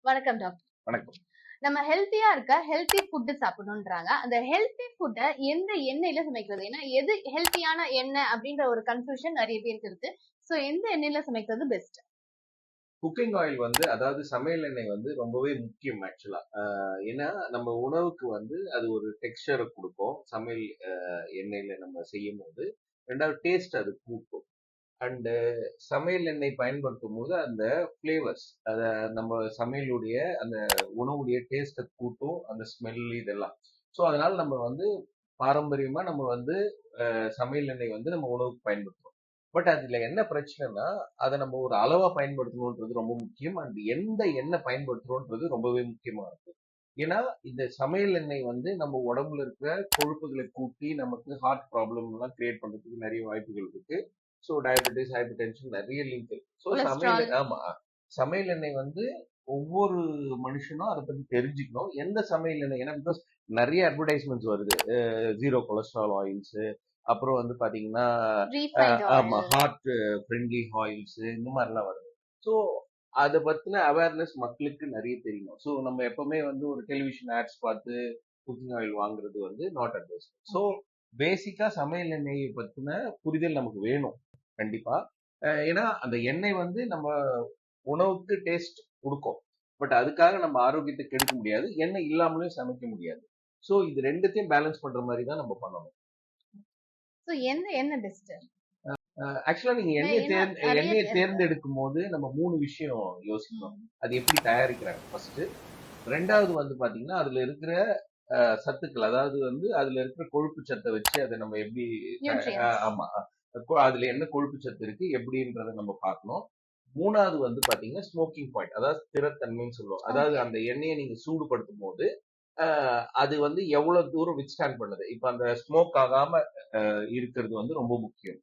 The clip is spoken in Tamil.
வணக்கம் டாக்டர். வணக்கம். நம்ம ஹெல்த்தியா இருக்க ஹெல்த்தி ஃபுட் சாப்பிடணும்ன்றாங்க. அந்த ஹெல்த்தி ஃபுட்ட எந்த எண்ணெயில சமைக்கிறது? ஏன்னா எது ஹெல்த்தியான எண்ணெய் அப்படின்ற ஒரு கன்ஃபியூஷன் நிறைய பேருக்கு இருக்கு. சோ எந்த எண்ணெயில சமைக்கிறது பெஸ்ட்? குக்கிங் ஆயில் அதாவது சமையல் எண்ணெய் ரொம்பவே முக்கியம் ஆக்சுவலா. ஏன்னா நம்ம உணவுக்கு அது ஒரு டெக்ஸ்சரை கொடுக்கும். சமையல் எண்ணெயில நம்ம செய்யும் போது 2வது டேஸ்ட் அது கூட்டும். அண்ட் சமையல் எண்ணெய் பயன்படுத்தும் போது அந்த ஃபிளேவர்ஸ் நம்ம சமையலுடைய அந்த உணவுடைய டேஸ்ட்டை கூட்டும், அந்த ஸ்மெல் இதெல்லாம். ஸோ அதனால நம்ம பாரம்பரியமா நம்ம சமையல் எண்ணெய் நம்ம உணவுக்கு பயன்படுத்துறோம். பட் அதுல என்ன பிரச்சனைனா, அதை நம்ம ஒரு அளவா பயன்படுத்தணுன்றது ரொம்ப முக்கியம். அண்ட் எந்த எண்ணெய் பயன்படுத்துறோன்றது ரொம்பவே முக்கியமா இருக்கு. ஏன்னா இந்த சமையல் எண்ணெய் நம்ம உடம்புல இருக்கிற கொழுப்புகளை கூட்டி நமக்கு ஹார்ட் ப்ராப்ளம் எல்லாம் கிரியேட் பண்றதுக்கு நிறைய வாய்ப்புகள் இருக்கு. ஸோ டயபெட்டிஸ், ஹைப்பர் டென்ஷன் நிறைய லிங்க் இருக்கு. ஸோ சமையல் எண்ணெய் ஒவ்வொரு மனுஷனும் அதை பத்தி தெரிஞ்சுக்கணும். எந்த சமையல் எண்ணெய், ஏன்னா பிகாஸ் நிறைய அட்வர்டைஸ்மெண்ட்ஸ் வருது. 0 கொலஸ்ட்ரால் ஆயில்ஸ், அப்புறம் பாத்தீங்கன்னா ஆமா ஹார்ட் ஃப்ரெண்ட்லி ஆயில்ஸ், இந்த மாதிரிலாம் வருது. ஸோ அதை பத்தின அவேர்னஸ் மக்களுக்கு நிறைய தெரியணும். ஸோ நம்ம எப்பவுமே ஒரு டெலிவிஷன் ஆட்ஸ் பார்த்து குக்கிங் ஆயில் வாங்குறது நாட் அட்வைஸ். ஸோ பேசிக்கா சமையல் எண்ணெயை பத்தின புரிதல் நமக்கு வேணும் கண்டிப்பா. ஏன்னா அந்த எண்ணெய் நம்ம உணவுக்கு டேஸ்ட் கொடுக்கும். பட் அதுக்காக நம்ம ஆரோக்கியத்தை கெடுக்க முடியாது, எண்ணெய் இல்லாமலும் சமைக்க முடியாது. ஸோ இது ரெண்டுத்தையும் பேலன்ஸ் பண்ற மாதிரி தான் நம்ம பண்ணணும். சோ எந்த எண்ணெய் பெஸ்ட்? ஆக்சுவலா நீங்க எண்ணெயை தேர்ந்தெடுக்கும் போது நம்ம 3 விஷயம் யோசிக்கணும். அது எப்படி தயாரிக்கிறாங்க ஃபர்ஸ்ட். 2வது பாத்தீங்கன்னா அதுல இருக்கிற சத்துக்கள், அதாவது அதுல இருக்கிற கொழுப்பு சத்தை வச்சு அதை நம்ம எப்படி ஆமா அதுல என்ன கொழுப்பு சத்து இருக்கு எப்படின்றத நம்ம பார்க்கணும். 3வது பாத்தீங்கன்னா ஸ்மோக்கிங் பாயிண்ட், அதாவது ஸ்திரத்தன்மைன்னு சொல்லுவோம். அதாவது அந்த எண்ணெயை நீங்க சூடுபடுத்தும் போது அது எவ்வளவு தூரம் வித்ஸ்டாண்ட் பண்ணுது. இப்ப அந்த ஸ்மோக் ஆகாம இருக்கிறது ரொம்ப முக்கியம்.